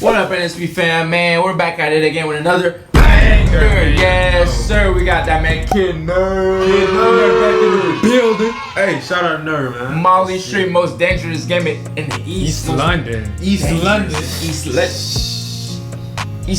What up, NSP fam, man? We're back at it again with another banger. Yes, sir. We got that man, Kid Nerd back in the building. Hey, shout out Nerd, man. Malistrip, most dangerous game in the East London. East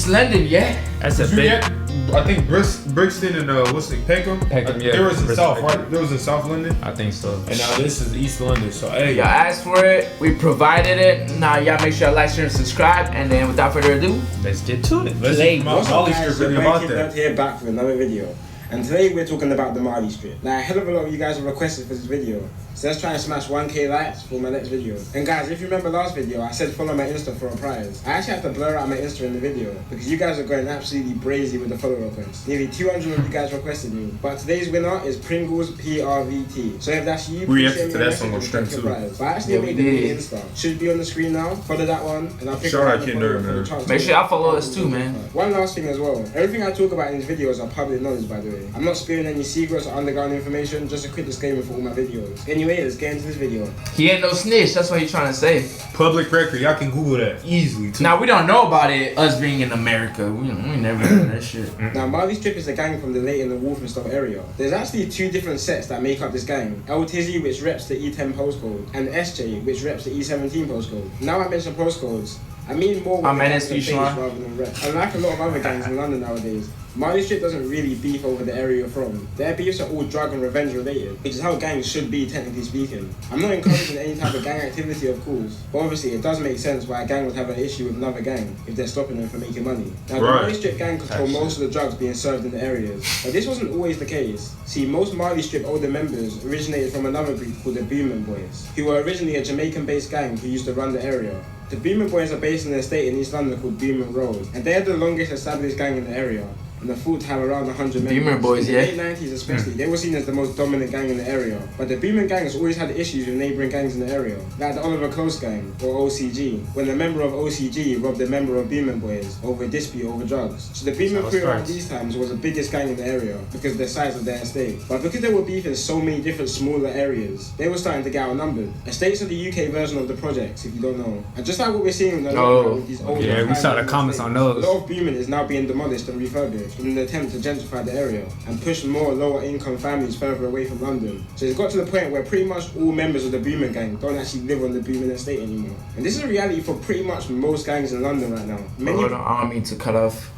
London, yeah. That's a big. I think Brixton and what's it, Peckham? Peckham, yeah. There was in Bristol, South, Peckham. right? There was in South London. I think so. And now this is East London. So hey, Y'all asked for it, we provided it. Now y'all make sure y'all like, share, and subscribe. And then without further ado, Let's get to it. let's Today- see What's up, Molly guys? strip Your about boy Kid that. Nerd here, back with another video. And today we're talking about the Malistrip. Now, a hell of a lot of you guys have requested for this video, so let's try and smash 1k likes for my next video. And guys, if you remember last video, I said follow my Insta for a prize. I actually have to blur out my Insta in the video because you guys are going absolutely brazy with the follow requests. Nearly 200 of you guys requested me. But today's winner is Pringles PRVT. So if that's you, please Reacted send to me a that message song on and stream take your too. prize. But I actually Yeah, made we the new did. Insta. Should be on the screen now. Follow that one, and I'll pick Shout a out random Kid follower Nerd, for the man. chance make to sure y'all win. follow us too, man. One last thing as well. Everything I talk about in these videos are public knowledge, by the way. I'm not spewing any secrets or underground information, just a quick disclaimer for all my videos. Anyway, let's get into this video. He ain't no snitch, that's what he's trying to say. Public record, y'all can Google that easily too. Now, we don't know about it, us being in America. We never heard that shit. Now, Malistrip is a gang from the Leighton and Walthamstow area. There's actually two different sets that make up this gang. El Tizzy, which reps the E10 postcode, and SJ, which reps the E17 postcode. Now I mention postcodes, I mean more I'm with the gangs NSP and face Sean. rather than rep. Unlike a lot of other gangs in London nowadays, Malistrip doesn't really beef over the area you're from. Their beefs are all drug and revenge related, which is how gangs should be, technically speaking. I'm not encouraging any type of gang activity, of course, but obviously it does make sense why a gang would have an issue with another gang if they're stopping them from making money. Now, Right. the Malistrip gang control most of the drugs being served in the areas, but this wasn't always the case. See, most Malistrip older members originated from another group called the Boomin Boys, who were originally a Jamaican-based gang who used to run the area. The Boomin Boys are based in an estate in East London called Boomin Road, and they are the longest established gang in the area, and are thought to have around 100 members. Boomin Boys, in yeah. the late 90s especially, they were seen as the most dominant gang in the area. But the Boomin gang has always had issues with neighbouring gangs in the area, like the Oliver Close gang, or OCG, when a member of OCG robbed a member of Boomin Boys over a dispute over drugs. So the Boomin crew around these times was the biggest gang in the area because of the size of their estate. But because they were beefing so many different smaller areas, they were starting to get outnumbered. Estates are the UK version of the projects, if you don't know. And just like what we're seeing with these older Yeah, we saw the high-level comments on estates, those. a lot of Boomin is now being demolished and refurbished in an attempt to gentrify the area and push more lower income families further away from London. So it's got to the point where pretty much all members of the Boomin gang don't actually live on the Boomin estate anymore. And this is a reality for pretty much most gangs in London right now. Hold on, I don't mean to cut off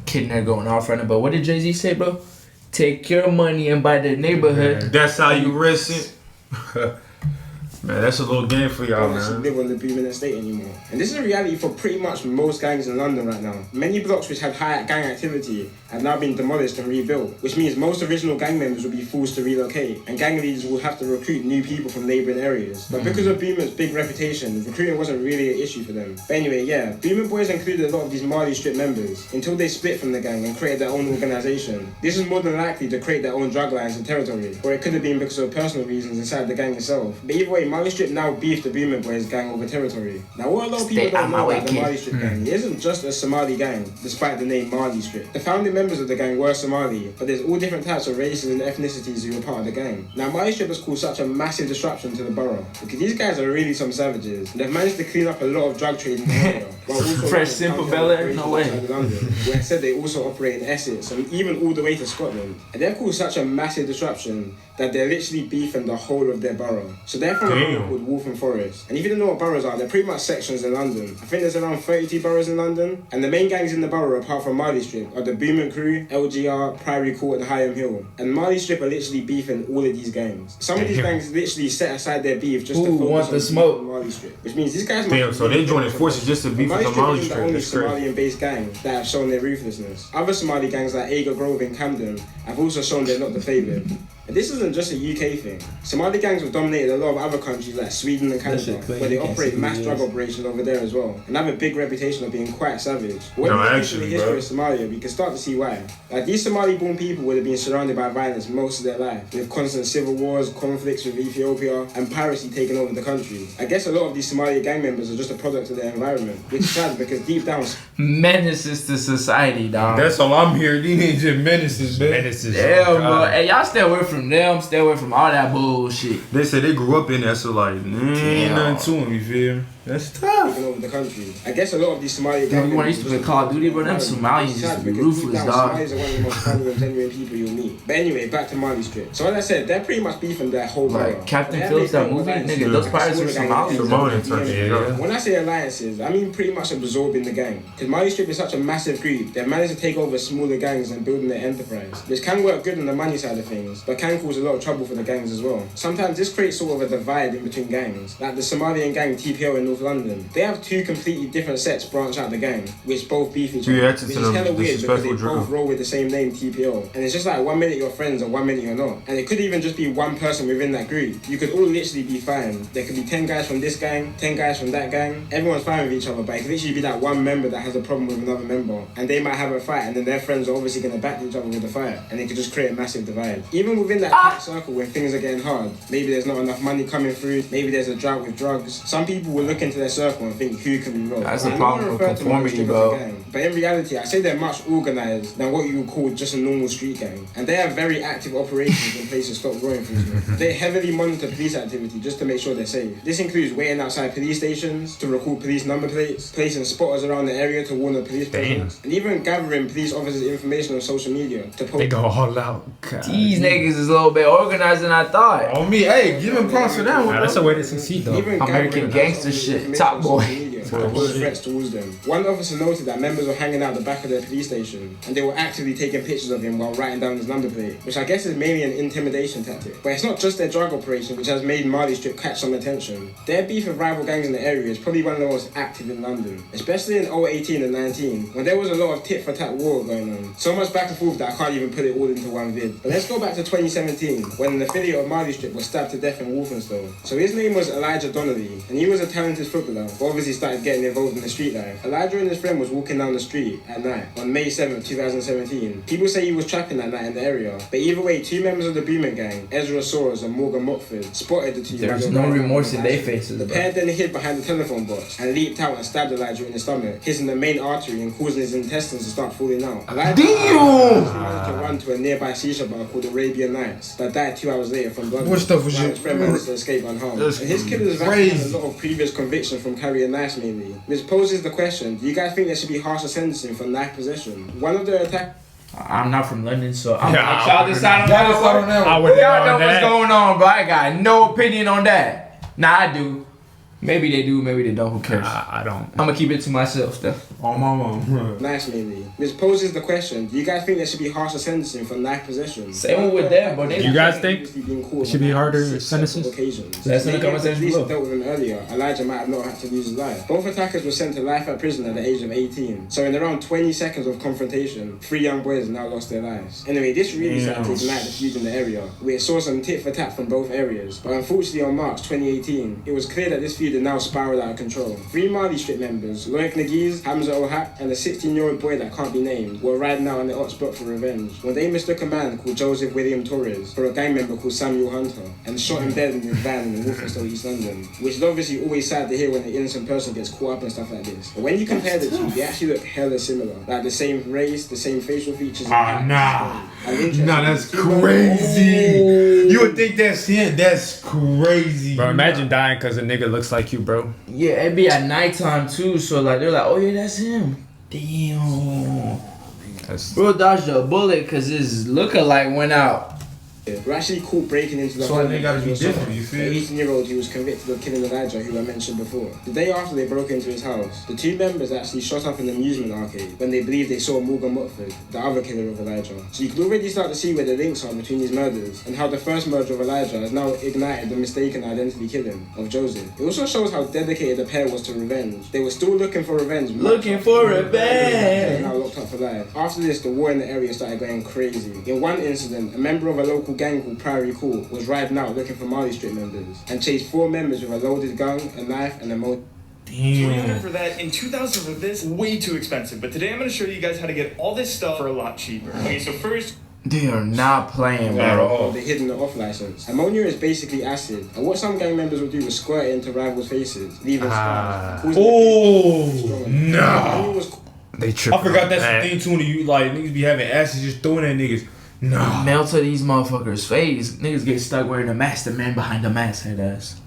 Kid Nerd going off right now, but what did Jay-Z say, bro? Take your money and buy the neighborhood. That's how you risk it. Man, that's a little game for y'all, don't actually man. live on the Boomin estate anymore. And this is a reality for pretty much most gangs in London right now. Many blocks which had high gang activity have now been demolished and rebuilt, which means most original gang members will be forced to relocate, and gang leaders will have to recruit new people from neighbouring areas. But because of Boomin's big reputation, recruiting wasn't really an issue for them. But anyway, yeah, Boomin Boys included a lot of these Malistrip members until they split from the gang and created their own organisation. This is more than likely to create their own drug lines and territory, or it could have been because of personal reasons inside the gang itself. But either way, Malistrip now beefed the Boomin Boys gang over territory. Now, what a lot of people don't know about the Malistrip gang, it isn't just a Somali gang, despite the name Malistrip. The founding members of the gang were Somali, but there's all different types of races and ethnicities who were part of the gang. Now, Malistrip has caused such a massive disruption to the borough, because these guys are really some savages, and they've managed to clean up a lot of drug trade in the area. While also Fresh, simple Bel Air? No way. London, where it said they also operate in Essex, and even all the way to Scotland. And they've caused such a massive disruption that they're literally beefing the whole of their borough. So they're from a borough called Waltham Forest. And if you don't know what boroughs are, they're pretty much sections in London. I think there's around 32 boroughs in London. And the main gangs in the borough, apart from Malistrip, are the Boomin Crew, LGR, Priory Court, and Higham Hill. And Malistrip are literally beefing all of these gangs. Some of these gangs literally set aside their beef just to Who focus want on the smoke? Malistrip. Which means these guys Damn, so they joining forces just to beef with the Malistrip isn't the Malistrip. only That's crazy. Somalian-based gang that have shown their ruthlessness. Other Somali gangs like Aga Grove in Camden have also shown they're not the favourite. And this isn't just a UK thing. Somali gangs have dominated a lot of other countries like Sweden and Canada, where they operate mass drug operations over there as well, and have a big reputation of being quite savage. When we look into the history of Somalia, we can start to see why. Like, these Somali-born people would have been surrounded by violence most of their life, with constant civil wars, conflicts with Ethiopia, and piracy taking over the country. I guess a lot of these Somali gang members are just a product of their environment, which is sad because deep down, Menaces to society, dog. That's all I'm hearing. These niggas just menaces, man. Menaces. Yeah, bro. Hey, y'all stay away from them. Stay away from all that bullshit. They said they grew up in there, so like, ain't Damn. nothing to them, you feel me? That's tough. taking over the country. I guess a lot of these Somali Dude, gang you want members to play Call of Duty, bro? Them Somalians used to be ruthless, dog. Somalis are one of the most funny and genuine people you'll meet. But anyway, back to Malistrip. So as I said, they're pretty much beefing their whole borough. Like Captain Phillips, that movie, nigga, those pirates were Somalians. Somalians, When I say alliances, I mean pretty much absorbing the gang. Because Malistrip is such a massive group, they've managed to take over smaller gangs and building their enterprise. This can work good on the money side of things, but can cause a lot of trouble for the gangs as well. Sometimes this creates sort of a divide in between gangs. Like the Somalian gang TPO in North London. They have two completely different sets branch out the gang, which both beef each other. Which is hella weird because they both roll with the same name, TPO. And it's just like 1 minute you're friends and 1 minute you're not. And it could even just be one person within that group. You could all literally be fine. There could be 10 guys from this gang, 10 guys from that gang. Everyone's fine with each other, but it could literally be that one member that has a problem with another member. And they might have a fight, and then their friends are obviously going to back each other with the fight. And it could just create a massive divide. Even within that tight circle when things are getting hard, maybe there's not enough money coming through, maybe there's a drought with drugs. Some people will look into their circle and think who can be robbed. That's a problem with conformity, bro. But in reality, I say they're much organised than what you would call just a normal street gang. And they have very active operations in place to stop royal enforcement. They heavily monitor police activity just to make sure they're safe. This includes waiting outside police stations to record police number plates, placing spotters around the area to warn the police presence, and even gathering police officers' information on social media to post. They go all out. God. These niggas is a little bit organized than I thought. On me, hey, give him props for that one. That's the way to succeed, though. Even American gangster shit, top boy. Threats towards them. One officer noted that members were hanging out the back of their police station and they were actively taking pictures of him while writing down his number plate, which I guess is mainly an intimidation tactic. But it's not just their drug operation which has made Malistrip catch some attention. Their beef with rival gangs in the area is probably one of the most active in London, especially in 2018 and 19 when there was a lot of tit-for-tat war going on. So much back and forth that I can't even put it all into one vid. But let's go back to 2017 when an affiliate of Malistrip was stabbed to death in Walthamstow. So his name was Elijah Donnelly and he was a talented footballer but obviously started getting involved in the street life. Elijah and his friend was walking down the street at night on May 7th, 2017. People say he was trapping that night in the area, but either way, two members of the Beeman gang, Ezra Soares and Morgan Mockford, spotted the two. There's no remorse in their faces. The pair then hid behind the telephone box and leaped out and stabbed Elijah in the stomach, hitting the main artery and causing his intestines to start falling out. Elijah managed to run to a nearby shisha bar called Arabian Nights, but died 2 hours later from blood. What stuff was his friend managed to escape unharmed. And his killers have had a lot of previous convictions from carrying knives mainly, which poses the question, do you guys think there should be harsher sentencing for knife possession? One of the attack. I'm not from London, so I'm Yeah, y'all decide on that. Y'all know what's going on, but I got no opinion on that. Nah, I do. Maybe they do, maybe they don't. Who cares? I don't. I'm gonna keep it to myself, Steph. On my mom. Nice, mainly. Which poses the question, do you guys think there should be harsher sentencing for knife possession? Same one with them, but You guys think it should be harder sentences? Let's not come and Police dealt with him earlier. Elijah might have not had to lose his life. Both attackers were sent to life at prison at the age of 18. So in around 20 seconds of confrontation, 3 young boys now lost their lives. Anyway, this really started to ignite the feud in the area, where it saw some tit for tat from both areas. But unfortunately on March 2018, it was clear that this feud had now spiraled out of control. 3 Malistrip members, Loic Nagiz, Hamza Ohak, and a 16-year-old boy that can't be named, were riding out on the hot spot for revenge when they mistook a man called Joseph William Torres for a gang member called Samuel Hunter and shot him dead in his van in Walthamstow, East London, which is obviously always sad to hear when an innocent person gets caught up in stuff like this. But when you compare the two, they actually look hella similar, like the same race, the same facial features. Nah, that's crazy. You would think that's him. That's crazy. Bro, imagine dying because a nigga looks like you, bro. Yeah, it'd be at nighttime too, so like they're like, oh yeah, that's him. Damn. Bro dodged a bullet because his lookalike went out. We're actually caught breaking into the So home. they gotta be different, you feel? The 18-year-old who was convicted of killing Elijah, who I mentioned before. The day after they broke into his house, the 2 members actually shot up an amusement arcade when they believed they saw Morgan Mockford, the other killer of Elijah. So you could already start to see where the links are between these murders and how the first murder of Elijah has now ignited the mistaken identity killing of Joseph. It also shows how dedicated the pair was to revenge. They were still looking for revenge. Looking for revenge. Now locked up for life. After this, the war in the area started going crazy. In one incident, a member of a local gang called Priory Court was riding out looking for Malistrip members and chased 4 members with a loaded gun, a knife, and a motor. Damn. For that, in 2000 for this, way too expensive. But today I'm going to show you guys how to get all this stuff for a lot cheaper. Okay, so first, They are not playing, bro. They hid in the off license. Ammonia is basically acid, and what some gang members would do was squirt it into rivals' faces, leaving scars. No. They tripping. I forgot that's the thing too. When you like niggas be having acid just throwing at niggas. No. Melt to these motherfuckers' face. Niggas get stuck wearing a mask. The man behind the mask, head ass.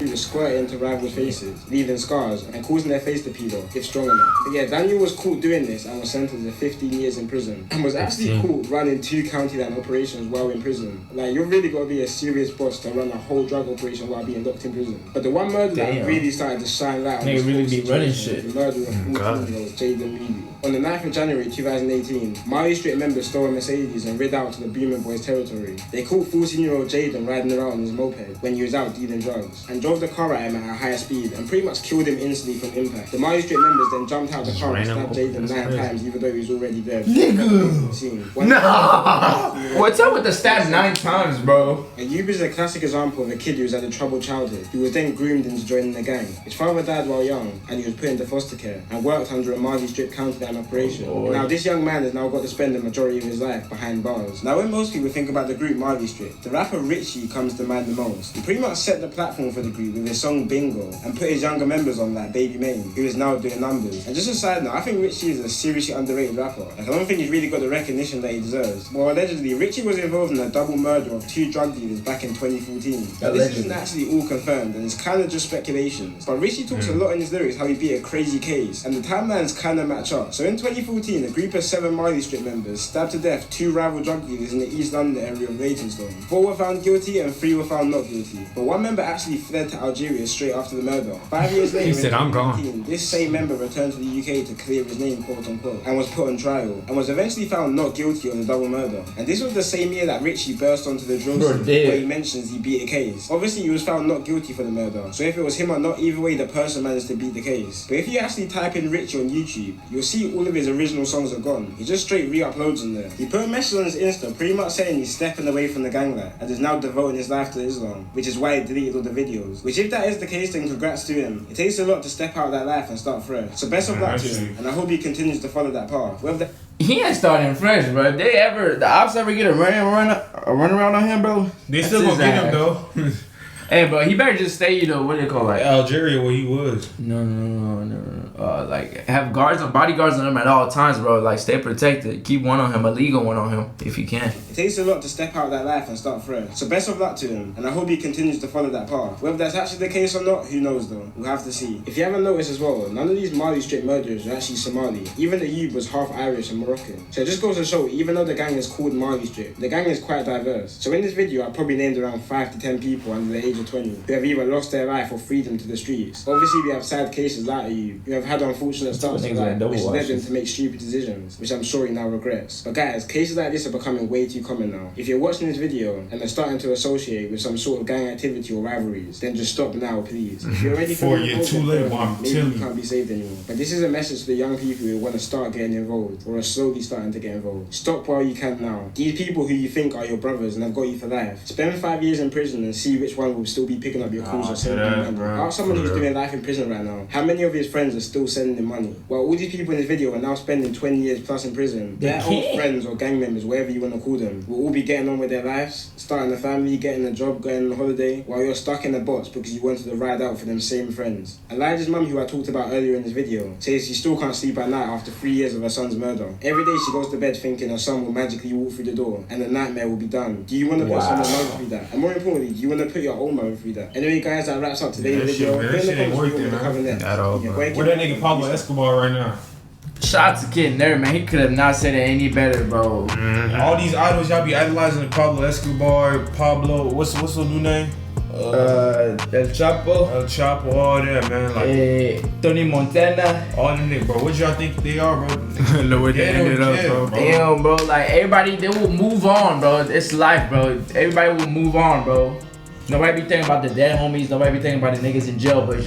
was squirted into rivals' faces, leaving scars and causing their face to peel off, if strong enough. But yeah, Daniel was caught doing this and was sentenced to 15 years in prison, and was actually caught running 2 county line operations while in prison. Like, you're really got to be a serious boss to run a whole drug operation while being locked in prison. But the one murder that really started to shine light on Nigga this really whole be running situation shit. was the murder of 14-year-old Jaden Reedy. On the 9th of January 2018, Malistrip members stole a Mercedes and rid out to the Booming Boys territory. They caught 14-year-old Jaden riding around on his moped when he was out dealing drugs, and drove the car at him at a high speed and pretty much killed him instantly from impact. The Malistrip members then jumped out the car and stabbed Jaden 9 times, even though he was already dead. Nigga! Nah! What's up with the stab 9 times, bro? Ayub is a classic example of a kid who had a troubled childhood, who was then groomed into joining the gang. His father died while young, and he was put into foster care, and worked under a Malistrip county line operation. Now this young man has now got to spend the majority of his life behind bars. Now when most people think about the group Malistrip, the rapper Richie comes to mind the most. He pretty much set the platform for the group with his song Bingo, and put his younger members on like Baby Maine, who is now doing numbers. And just a side note, I think Richie is a seriously underrated rapper. Like, I don't think he's really got the recognition that he deserves. Well, allegedly, Richie was involved in a double murder of 2 drug dealers back in 2014. Now, this isn't actually all confirmed, and it's kind of just speculations. But Richie talks a lot in his lyrics how he beat a crazy case, and the timelines kind of match up. So in 2014, a group of 7 Malistrip members stabbed to death 2 rival drug dealers in the East London area of Leytonstone. 4 were found guilty and 3 were found not guilty. But one member actually fled to Algeria straight after the murder. 5 years later, He said, in "I'm gone." 2019, this same member returned to the UK to clear his name, quote unquote, and was put on trial, and was eventually found not guilty on the double murder. And this was the same year that Richie burst onto the drill scene, where he mentions he beat a case. Obviously, he was found not guilty for the murder, so if it was him or not, either way, the person managed to beat the case. But if you actually type in Richie on YouTube, you'll see all of his original songs are gone. He just straight re-uploads them there. He put a message on his Insta pretty much saying he's stepping away from the gang life and is now devoting his life to Islam, which is why he deleted all the videos. Which, if that is the case, then congrats to him. It takes a lot to step out of that life and start fresh. So best of luck to him, and I hope he continues to follow that path. Whether He ain't starting fresh, bro. If the ops ever get a run around on him, bro, They still gonna get him though. Hey, but he better just stay, what do they call it? Algeria, where he was. No. Like, have bodyguards on him at all times, bro. Like, stay protected. Keep one on him, a legal one on him, if you can. It takes a lot to step out of that life and start fresh. So best of luck to him, and I hope he continues to follow that path. Whether that's actually the case or not, who knows though. We'll have to see. If you haven't noticed as well, none of these Malistrip murderers are actually Somali. Even the Ayub was half Irish and Moroccan. So it just goes to show, even though the gang is called Malistrip, the gang is quite diverse. So in this video, I probably named around 5 to 10 people under the age of 20 who have either lost their life or freedom to the streets. Obviously, we have sad cases like Ayub, who have had unfortunate starts in life, which led them to make stupid decisions, which I'm sure he now regrets. But guys, cases like this are becoming way too common now. If you're watching this video and are starting to associate with some sort of gang activity or rivalries, then just stop now, please. If you're already too late, maybe you can't be saved anymore. But this is a message to the young people who want to start getting involved or are slowly starting to get involved. Stop while you can now. These people who you think are your brothers and have got you for life, spend 5 years in prison and see which one will still be picking up your calls or sending you money. Ask someone who's doing life in prison right now, how many of his friends are still sending him money? Well, all these people in this video are now spending 20 years plus in prison. Their old friends or gang members, whatever you want to call them, will all be getting on with their lives, starting a family, getting a job, going on holiday, while you're stuck in a box because you wanted to ride out for them same friends. Elijah's mum, who I talked about earlier in this video, says she still can't sleep at night after 3 years of her son's murder. Every day she goes to bed thinking her son will magically walk through the door and the nightmare will be done. Do you want to put someone's mother through that? And more importantly, do you want to put your own mother through that? Anyway guys, that wraps up today's video. That shit ain't working, man. At all, bro. Where that nigga Pablo Escobar right now? Shout out to Kid Nerd, man. He could have not said it any better, bro. All these idols, y'all be idolizing Pablo Escobar, Pablo, what's the new name? El Chapo, all that, man. Like Tony Montana. all them niggas, bro. What y'all think they are, bro? Look where they ended up, bro. Damn, bro. Like, everybody, they will move on, bro. It's life, bro. Everybody will move on, bro. Nobody be thinking about the dead homies. Nobody be thinking about the niggas in jail, but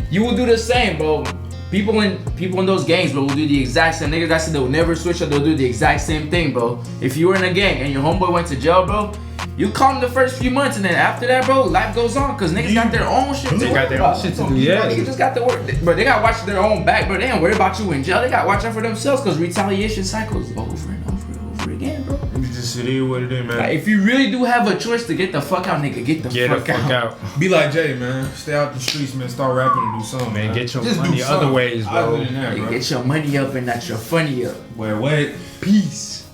you will do the same, bro. People in those gangs, bro, will do the exact same. Niggas that said they'll never switch up, they'll do the exact same thing, bro. If you were in a gang and your homeboy went to jail, bro, you call him the first few months, and then after that, bro, life goes on, cause niggas got their own shit to worry about. Yeah. Niggas just got to work, but they gotta watch their own back, bro. They ain't worry about you in jail. They gotta watch out for themselves, cause retaliation cycles over and over again, bro. You just sit here what it is, man. Like, if you really do have a choice to get the fuck out, nigga, get the fuck out. Be like Jay, man. Stay out the streets, man. Start rapping and do something, man. Get your Just money do other something. ways, bro. Other than that, bro. Get your money up and not your funny up. Wait. Peace.